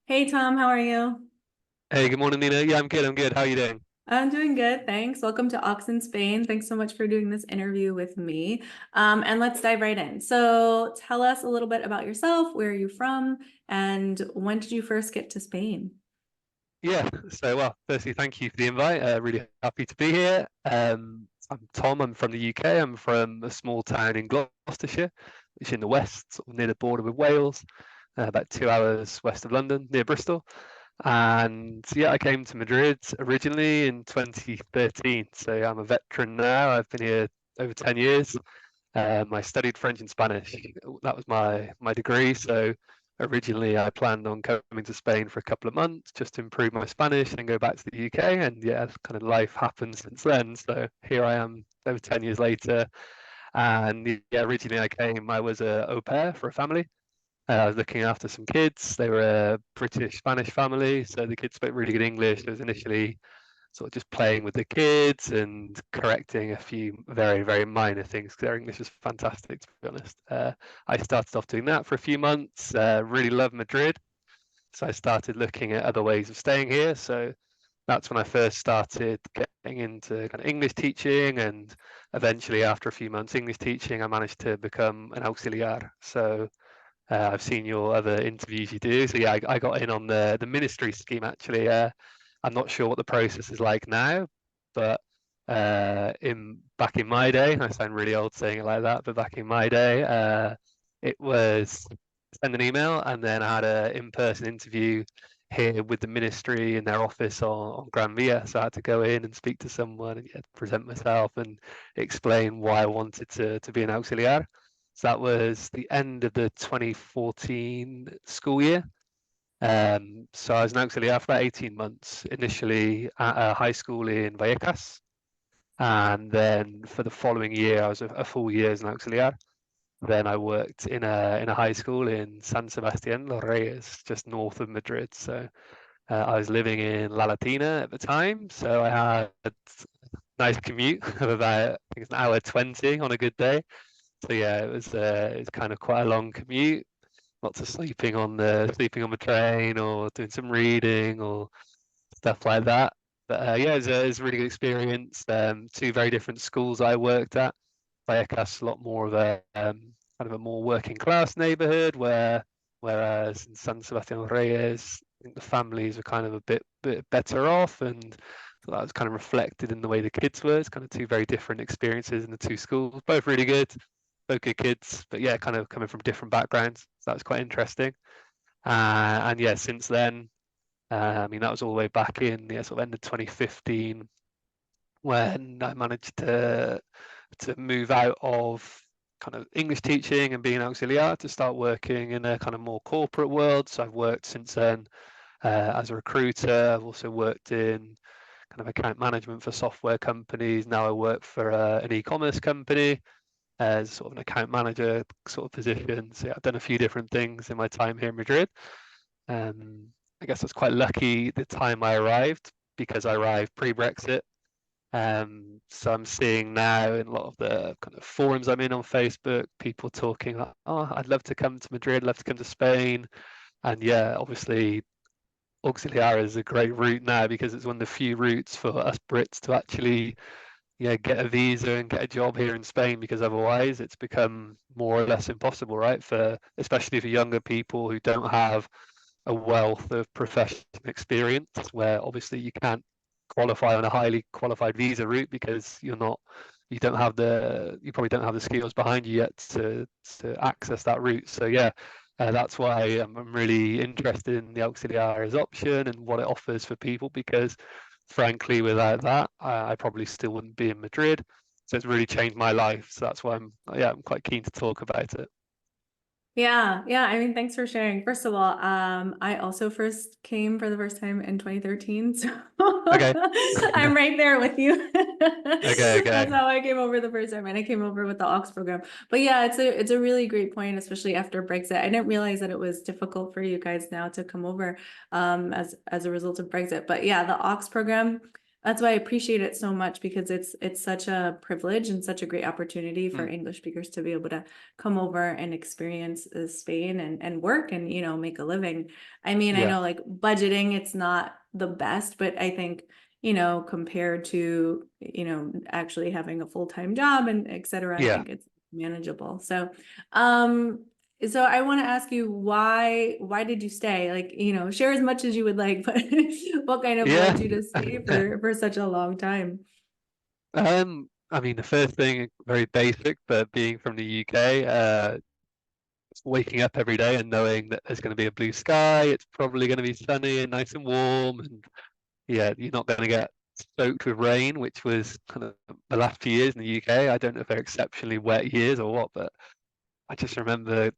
Hey Tom, how are you? Hey, good morning, Nina. Yeah, I'm good. I'm good. How are you doing? I'm doing good, thanks. Welcome to Aux in Spain. Thanks so much for doing this interview with me. And let's dive right in. So tell us a little bit about yourself. Where are you from? And when did you first get to Spain? Yeah. Well, firstly, thank you for the invite. Really happy to be here. I'm Tom. I'm from the UK. I'm from a small town in Gloucestershire, which is in the west, sort of near the border with Wales, about 2 hours west of London, near Bristol. And yeah, I came to Madrid originally in 2013. So yeah, I'm a veteran now. I've been here over 10 years. I studied French and Spanish. That was my degree. So originally I planned on coming to Spain for a couple of months just to improve my Spanish and go back to the UK. And yeah, kind of life happened since then. So here I am over 10 years later. And yeah, originally I came, I was a au pair for a family. I was looking after some kids. They were a British Spanish family, so the kids spoke really good English. It was initially sort of just playing with the kids and correcting a few very, very minor things because their English is fantastic, to be honest. I started off doing that for a few months, really loved Madrid. So I started looking at other ways of staying here. So that's when I first started getting into kind of English teaching. And eventually, after a few months English teaching, I managed to become an auxiliar. So I've seen your other interviews you do. So yeah, I got in on the ministry scheme actually. I'm not sure what the process is like now, but in back in my day, I sound really old saying it like that, but back in my day, it was send an email and then I had an in-person interview here with the ministry in their office on Gran Via. So I had to go in and speak to someone and yeah, present myself and explain why I wanted to be an auxiliar. So that was the end of the 2014 school year. So I was an auxiliary for about 18 months, initially at a high school in Vallecas. And then for the following year, I was a full year as an auxiliary. Then I worked in a high school in San Sebastián Los Reyes, just north of Madrid. So I was living in La Latina at the time. So I had a nice commute of about, I think it's an hour 20 on a good day. So yeah, it was kind of quite a long commute. Lots of sleeping on the train or doing some reading or stuff like that. But yeah, it was a really good experience. Two very different schools I worked at. Vallecas, a lot more of a kind of a more working class neighborhood, whereas in San Sebastián Reyes, I think the families are kind of a bit better off, and so that was kind of reflected in the way the kids were. It's kind of two very different experiences in the two schools, both really good, both good kids, but yeah, kind of coming from different backgrounds. So that was quite interesting. And yeah, since then, I mean, that was all the way back in the sort of end of 2015 when I managed to move out of kind of English teaching and being an auxiliar to start working in a kind of more corporate world. So I've worked since then as a recruiter. I've also worked in kind of account management for software companies. Now I work for an e-commerce company as sort of an account manager sort of position. So yeah, I've done a few different things in my time here in Madrid. I guess I was quite lucky the time I arrived because I arrived pre-Brexit. So I'm seeing now in a lot of the kind of forums I'm in on Facebook, people talking like, "Oh, I'd love to come to Madrid, love to come to Spain." And yeah, obviously Auxiliar is a great route now because it's one of the few routes for us Brits to actually, yeah, get a visa and get a job here in Spain because otherwise it's become more or less impossible, right? For especially for younger people who don't have a wealth of professional experience where obviously you can't qualify on a highly qualified visa route because you probably don't have the skills behind you yet to access that route. So yeah, that's why I'm really interested in the auxiliaries option and what it offers for people because frankly without that I probably still wouldn't be in Madrid. So it's really changed my life. So that's why I'm quite keen to talk about it. Yeah, yeah. I mean, thanks for sharing. First of all, I also first came for the first time in 2013, so Okay. I'm right there with you. Okay, That's okay. how I came over the first time, and I came over with the Aux program. But yeah, it's a really great point, especially after Brexit. I didn't realize that it was difficult for you guys now to come over as a result of Brexit. But yeah, the Aux program. That's why I appreciate it so much, because it's such a privilege and such a great opportunity for Mm, English speakers to be able to come over and experience Spain and work and, make a living. I mean, I yeah, know like budgeting, it's not the best, but I think, compared to, actually having a full-time job and et cetera, I yeah, think it's manageable. So I want to ask you, why did you stay? Like, share as much as you would like, but what kind of yeah. led you to stay for such a long time? I mean, the first thing, very basic, but being from the UK, waking up every day and knowing that there's going to be a blue sky, it's probably going to be sunny and nice and warm, and yeah, you're not going to get soaked with rain, which was kind of the last few years in the UK. I don't know if they're exceptionally wet years or what, but I just remember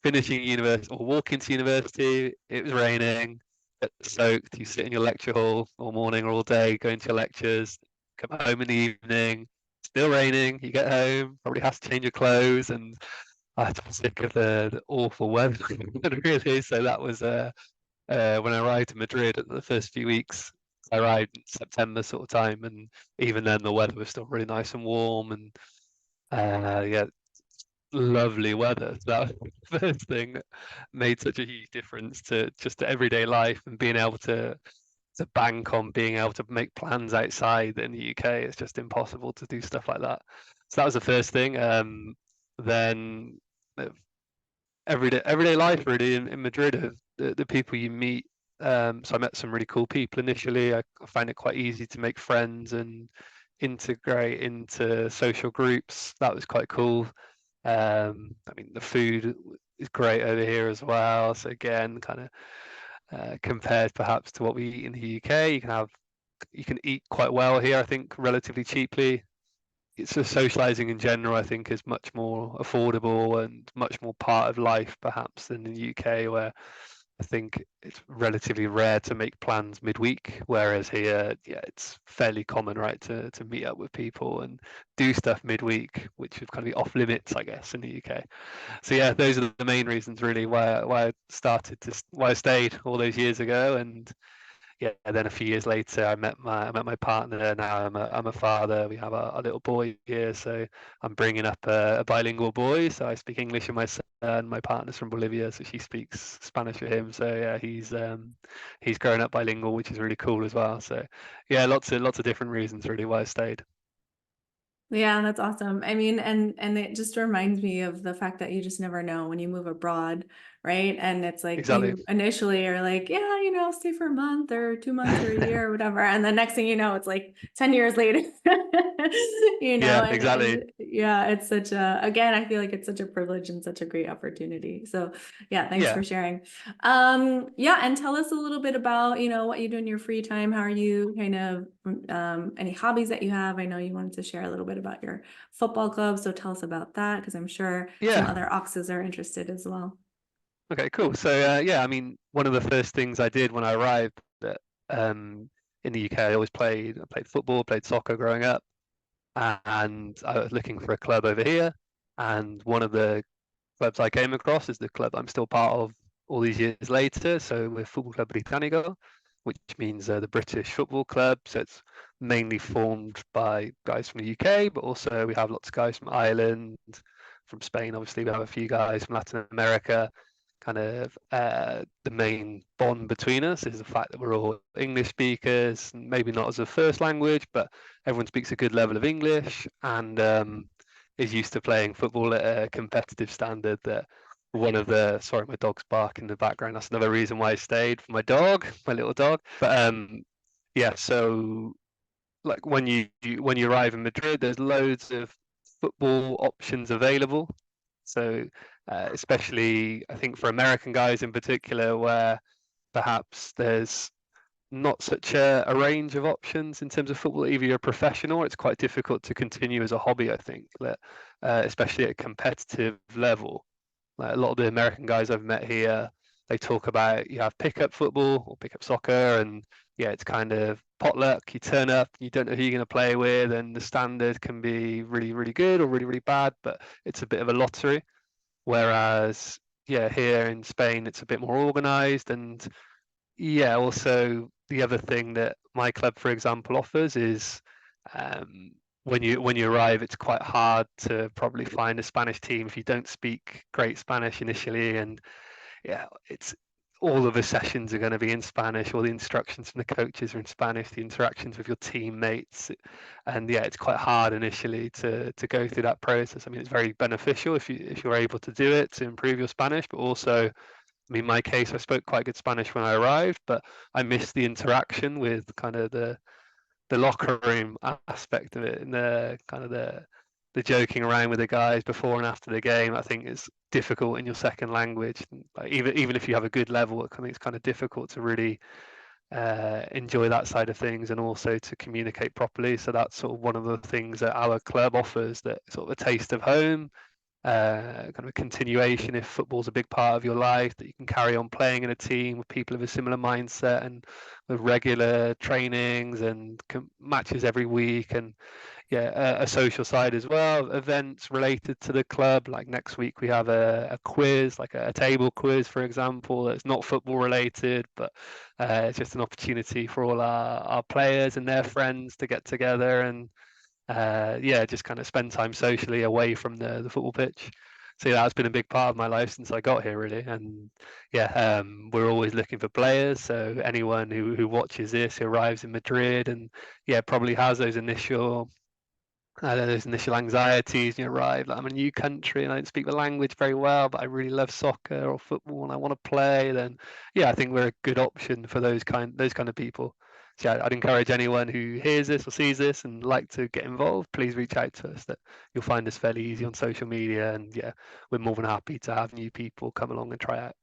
finishing university or walking to university, it was raining, get soaked, you sit in your lecture hall all morning or all day, going to your lectures, come home in the evening, still raining, you get home, probably have to change your clothes, and I'm sick of the awful weather, really. So that was when I arrived in Madrid the first few weeks. I arrived in September sort of time, and even then the weather was still really nice and warm, and yeah, lovely weather. So that was the first thing that made such a huge difference to just to everyday life and being able to bank on being able to make plans outside in the UK. It's just impossible to do stuff like that. So that was the first thing. Then uh, everyday life really in Madrid, the people you meet. So I met some really cool people initially. I find it quite easy to make friends and integrate into social groups. That was quite cool. I mean, the food is great over here as well. So again, kind of compared perhaps to what we eat in the UK, you can eat quite well here. I think relatively cheaply. It's just socializing in general. I think is much more affordable and much more part of life perhaps than in the UK, where I think it's relatively rare to make plans midweek, whereas here, yeah, it's fairly common, right, to meet up with people and do stuff midweek, which would kind of be off limits, I guess, in the UK. So yeah, those are the main reasons really why I stayed all those years ago, and yeah, then a few years later, I met my partner. Now I'm a father. We have a little boy here, so I'm bringing up a bilingual boy. So I speak English with my son. My partner's from Bolivia, so she speaks Spanish with him. So yeah, he's growing up bilingual, which is really cool as well. So yeah, lots of different reasons really why I stayed. Yeah, that's awesome. I mean, and it just reminds me of the fact that you just never know when you move abroad, right? And it's like Exactly. you initially are like, yeah, I'll stay for a month or 2 months or a year or whatever. And the next thing you know, it's like 10 years later. Yeah, exactly. And yeah, it's such a, again, I feel like it's such a privilege and such a great opportunity. So yeah, thanks Yeah. for sharing. Yeah, and tell us a little bit about, what you do in your free time. How are you kind of, any hobbies that you have? I know you wanted to share a little bit about your football club, so tell us about that, because I'm sure some Yeah. other Oxes are interested as well. Okay, cool. So yeah, I mean, one of the first things I did when I arrived in the UK, I played football, played soccer growing up, and I was looking for a club over here. And one of the clubs I came across is the club I'm still part of all these years later. So we're Football Club Británico, which means the British football club. So it's mainly formed by guys from the UK, but also we have lots of guys from Ireland, from Spain. Obviously, we have a few guys from Latin America. Kind of the main bond between us is the fact that we're all English speakers, maybe not as a first language, but everyone speaks a good level of English and is used to playing football at a competitive standard. That one of the sorry, my dog's bark in the background. That's another reason why I stayed for my dog, my little dog. But yeah, so like when you arrive in Madrid, there's loads of football options available. So especially I think for American guys in particular, where perhaps there's not such a range of options in terms of football. Either you're a professional, or it's quite difficult to continue as a hobby. I think that especially at a competitive level, like a lot of the American guys I've met here, they talk about you have pickup football or pickup soccer, and yeah, it's kind of potluck. You turn up, you don't know who you're going to play with, and the standard can be really, really good or really, really bad, but it's a bit of a lottery. Whereas, yeah, here in Spain, it's a bit more organized, and yeah, also the other thing that my club, for example, offers is um, when you arrive, it's quite hard to probably find a Spanish team if you don't speak great Spanish initially, and yeah, it's all of the sessions are going to be in Spanish, all the instructions from the coaches are in Spanish, the interactions with your teammates, and yeah, it's quite hard initially to go through that process. I mean, it's very beneficial if you're able to do it to improve your Spanish, but also, I mean, in my case, I spoke quite good Spanish when I arrived, but I missed the interaction with kind of the locker room aspect of it and the kind of the joking around with the guys before and after the game. I think is difficult in your second language. Like even if you have a good level, I think it's kind of difficult to really enjoy that side of things and also to communicate properly. So that's sort of one of the things that our club offers, that sort of a taste of home, kind of a continuation if football's a big part of your life, that you can carry on playing in a team with people of a similar mindset and with regular trainings and matches every week, and yeah, a social side as well, events related to the club. Like next week we have a quiz, like a table quiz, for example, that's not football related, but it's just an opportunity for all our players and their friends to get together and yeah, just kind of spend time socially away from the football pitch. So yeah, that's been a big part of my life since I got here, really. And yeah, we're always looking for players. So anyone who watches this, who arrives in Madrid, and yeah, probably has those initial anxieties. You arrive, like I'm in a new country and I don't speak the language very well, but I really love soccer or football and I want to play. Then yeah, I think we're a good option for those kind of people. So yeah, I'd encourage anyone who hears this or sees this and like to get involved, please reach out to us. That you'll find us fairly easy on social media, and yeah, we're more than happy to have new people come along and try out.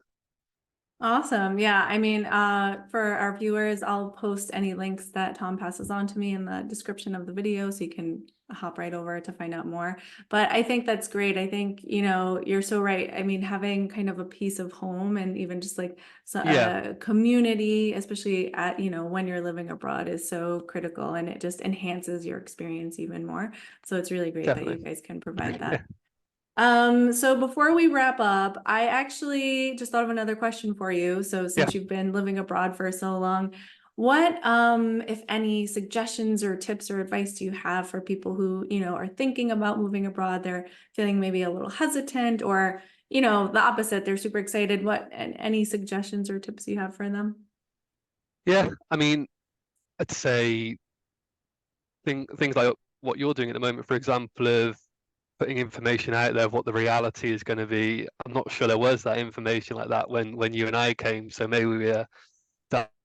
Awesome. Yeah. I mean, for our viewers, I'll post any links that Tom passes on to me in the description of the video so you can hop right over to find out more. But I think that's great. I think, you're so right. I mean, having kind of a piece of home and even just like Yeah, a community, especially at, when you're living abroad, is so critical, and it just enhances your experience even more. So it's really great that you definitely. guys can provide Yeah, that. So before we wrap up, I actually just thought of another question for you. So yeah. since you've been living abroad for so long, what, if any, suggestions or tips or advice do you have for people who, are thinking about moving abroad? They're feeling maybe a little hesitant, or, the opposite, they're super excited. What, and any suggestions or tips you have for them? Yeah, I mean, I'd say things like what you're doing at the moment, for example, of putting information out there of what the reality is going to be. I'm not sure there was that information like that when you and I came, so maybe we're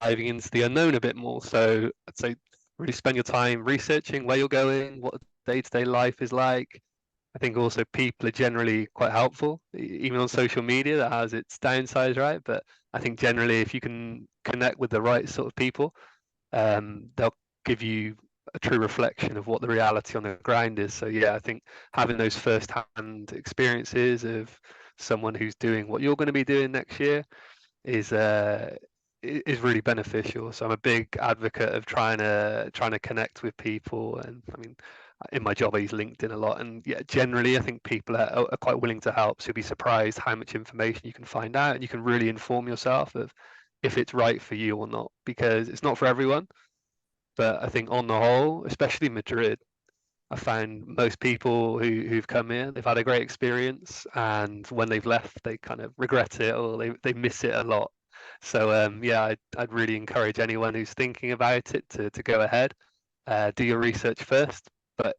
diving into the unknown a bit more. So I'd say really spend your time researching where you're going, what day-to-day life is like. I think also people are generally quite helpful, even on social media. That has its downsides, right? But I think generally, if you can connect with the right sort of people, they'll give you a true reflection of what the reality on the ground is. So yeah, I think having those first-hand experiences of someone who's doing what you're going to be doing next year is is really beneficial. So I'm a big advocate of trying to connect with people, and I mean, in my job I use LinkedIn a lot, and yeah, generally I think people are quite willing to help. So you'll be surprised how much information you can find out, and you can really inform yourself of if it's right for you or not, because it's not for everyone. But I think on the whole, especially Madrid, I found most people who've come here, they've had a great experience, and when they've left, they kind of regret it or they miss it a lot. So yeah, I'd really encourage anyone who's thinking about it to go ahead, do your research first. But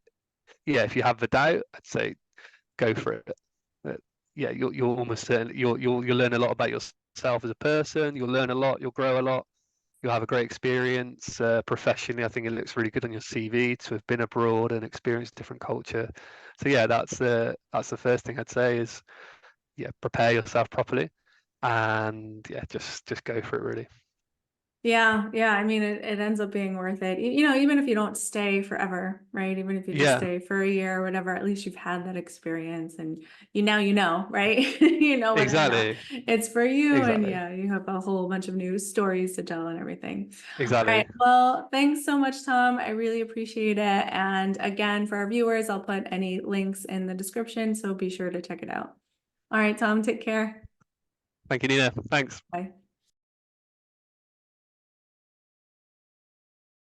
yeah, if you have the doubt, I'd say go for it. Uh, yeah, you'll almost certainly you'll learn a lot about yourself as a person. You'll learn a lot. You'll grow a lot. You'll have a great experience professionally. I think it looks really good on your CV to have been abroad and experienced different culture. So yeah, that's the first thing I'd say is yeah, prepare yourself properly, and yeah, just go for it really. Yeah, yeah. I mean, it ends up being worth it. Even if you don't stay forever, right? Even if you just Yeah, stay for a year or whatever, at least you've had that experience, and right? You know whether or not exactly, it's for you, and exactly, yeah, you have a whole bunch of new stories to tell and everything. All right. exactly. Well, thanks so much, Tom. I really appreciate it. And again, for our viewers, I'll put any links in the description, so be sure to check it out. All right, Tom, take care. Thank you, Nina. Thanks. Bye.